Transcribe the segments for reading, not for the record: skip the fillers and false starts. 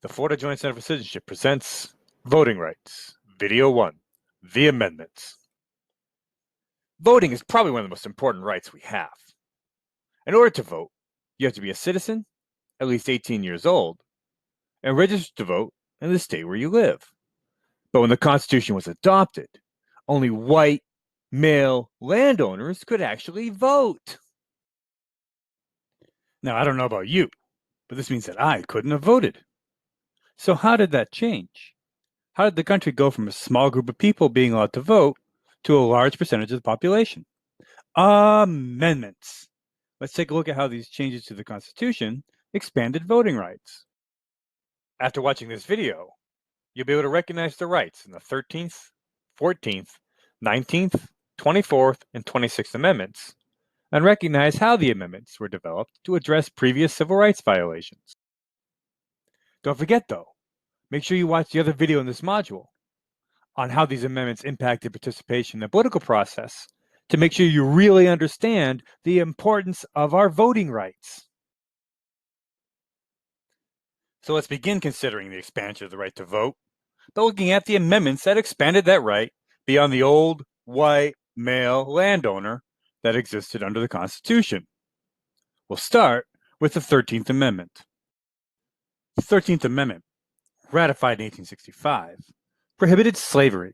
The Florida Joint Center for Citizenship presents Voting Rights, Video 1, The Amendments. Voting is probably one of the most important rights we have. In order to vote, you have to be a citizen, at least 18 years old, and registered to vote in the state where you live. But when the Constitution was adopted, only white, male landowners could actually vote. Now, I don't know about you, but this means that I couldn't have voted. So how did that change? How did the country go from a small group of people being allowed to vote to a large percentage of the population? Amendments. Let's take a look at how these changes to the Constitution expanded voting rights. After watching this video, you'll be able to recognize the rights in the 13th, 14th, 19th, 24th, and 26th Amendments, and recognize how the amendments were developed to address previous civil rights violations. Don't forget, though, make sure you watch the other video in this module on how these amendments impacted participation in the political process to make sure you really understand the importance of our voting rights. So let's begin considering the expansion of the right to vote by looking at the amendments that expanded that right beyond the old white male landowner that existed under the Constitution. We'll start with the 13th Amendment. The 13th Amendment, ratified in 1865, prohibited slavery.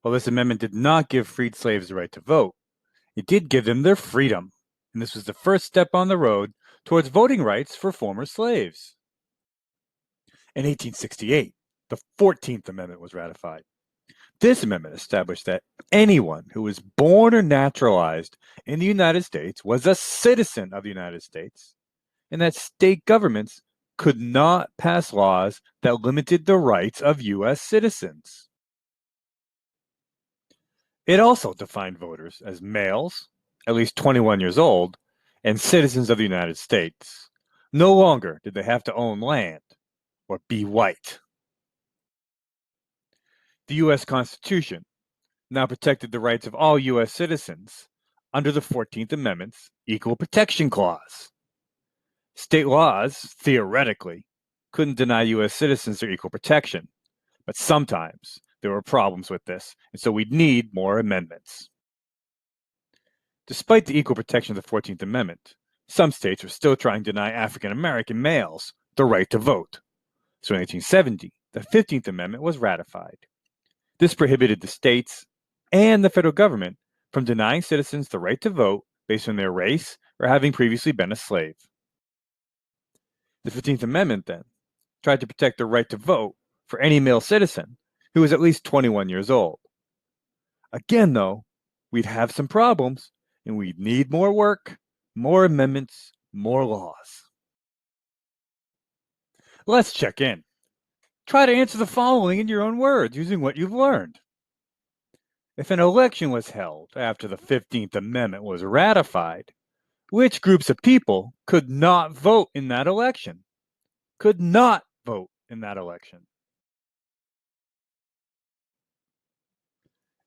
While this amendment did not give freed slaves the right to vote, it did give them their freedom, and this was the first step on the road towards voting rights for former slaves. In 1868, the 14th Amendment was ratified. This amendment established that anyone who was born or naturalized in the United States was a citizen of the United States, and that state governments could not pass laws that limited the rights of U.S. citizens. It also defined voters as males, at least 21 years old, and citizens of the United States. No longer did they have to own land or be white. The U.S. Constitution now protected the rights of all U.S. citizens under the 14th Amendment's Equal Protection Clause. State laws, theoretically, couldn't deny U.S. citizens their equal protection, but sometimes there were problems with this, and so we'd need more amendments. Despite the equal protection of the 14th Amendment, some states were still trying to deny African American males the right to vote. So in 1870, the 15th Amendment was ratified. This prohibited the states and the federal government from denying citizens the right to vote based on their race or having previously been a slave. The 15th Amendment, then, tried to protect the right to vote for any male citizen who was at least 21 years old. Again, though, we'd have some problems, and we'd need more work, more amendments, more laws. Let's check in. Try to answer the following in your own words using what you've learned. If an election was held after the 15th Amendment was ratified, which groups of people could not vote in that election? Could not vote in that election.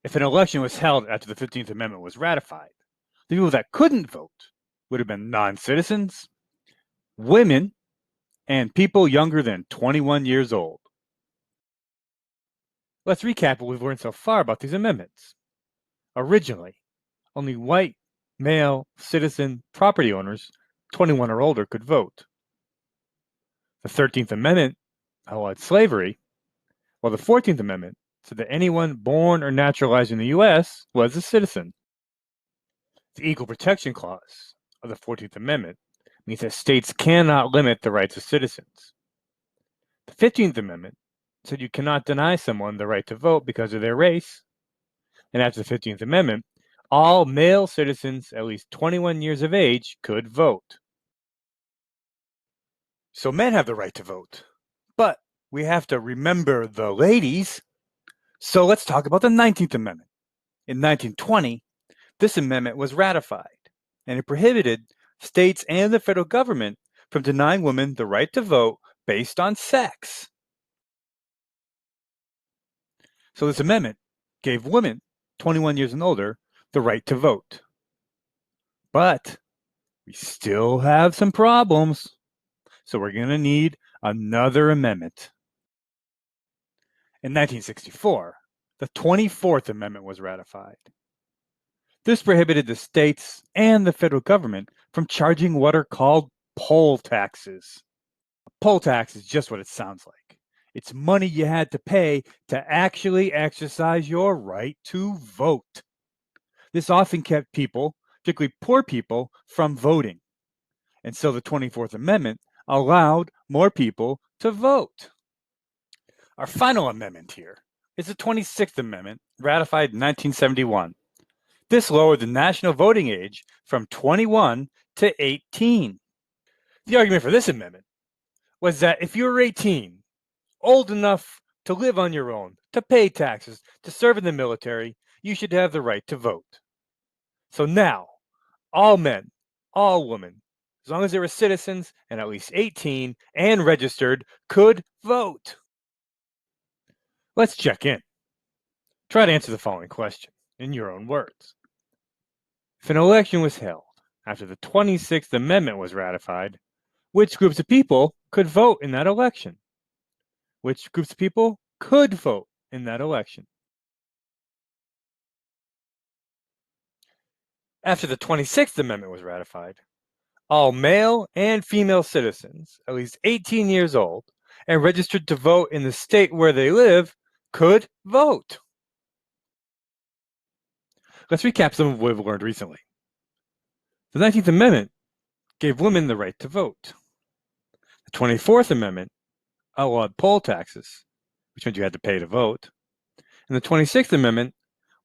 If an election was held after the 15th Amendment was ratified, the people that couldn't vote would have been non-citizens, women, and people younger than 21 years old. Let's recap what we've learned so far about these amendments. Originally, only white, male, citizen, property owners 21 or older could vote. The 13th Amendment outlawed slavery, while the 14th Amendment said that anyone born or naturalized in the U.S. was a citizen. The Equal Protection Clause of the 14th Amendment means that states cannot limit the rights of citizens. The 15th Amendment said you cannot deny someone the right to vote because of their race. And after the 15th Amendment, all male citizens at least 21 years of age could vote. So men have the right to vote, but we have to remember the ladies. So let's talk about the 19th Amendment. In 1920, this amendment was ratified, and it prohibited states and the federal government from denying women the right to vote based on sex. So this amendment gave women 21 years and older the right to vote. But we still have some problems. So we're going to need another amendment. In 1964, the 24th Amendment was ratified. This prohibited the states and the federal government from charging what are called poll taxes. A poll tax is just what it sounds like. It's money you had to pay to actually exercise your right to vote. This often kept people, particularly poor people, from voting. And so the 24th Amendment allowed more people to vote. Our final amendment here is the 26th Amendment, ratified in 1971. This lowered the national voting age from 21 to 18. The argument for this amendment was that if you were 18, old enough to live on your own, to pay taxes, to serve in the military, you should have the right to vote. So now, all men, all women, as long as they were citizens and at least 18 and registered, could vote. Let's check in. Try to answer the following question in your own words. If an election was held after the 26th Amendment was ratified, which groups of people could vote in that election? Which groups of people could vote in that election? After the 26th Amendment was ratified, all male and female citizens, at least 18 years old, and registered to vote in the state where they live, could vote. Let's recap some of what we've learned recently. The 19th Amendment gave women the right to vote. The 24th Amendment outlawed poll taxes, which meant you had to pay to vote. And the 26th Amendment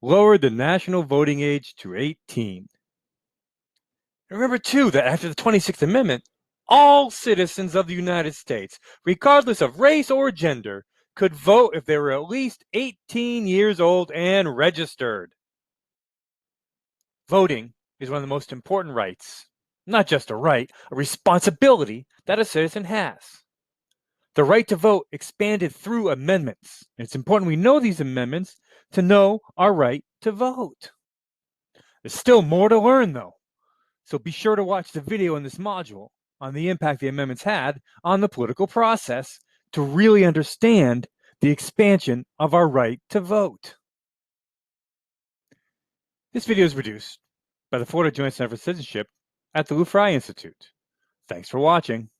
lowered the national voting age to 18. Remember, too, that after the 26th Amendment, all citizens of the United States, regardless of race or gender, could vote if they were at least 18 years old and registered. Voting is one of the most important rights, not just a right, a responsibility that a citizen has. The right to vote expanded through amendments. And it's important we know these amendments to know our right to vote. There's still more to learn, though. So be sure to watch the video in this module on the impact the amendments had on the political process to really understand the expansion of our right to vote. This video is produced by the Florida Joint Center for Citizenship at the Lou Fry Institute. Thanks for watching.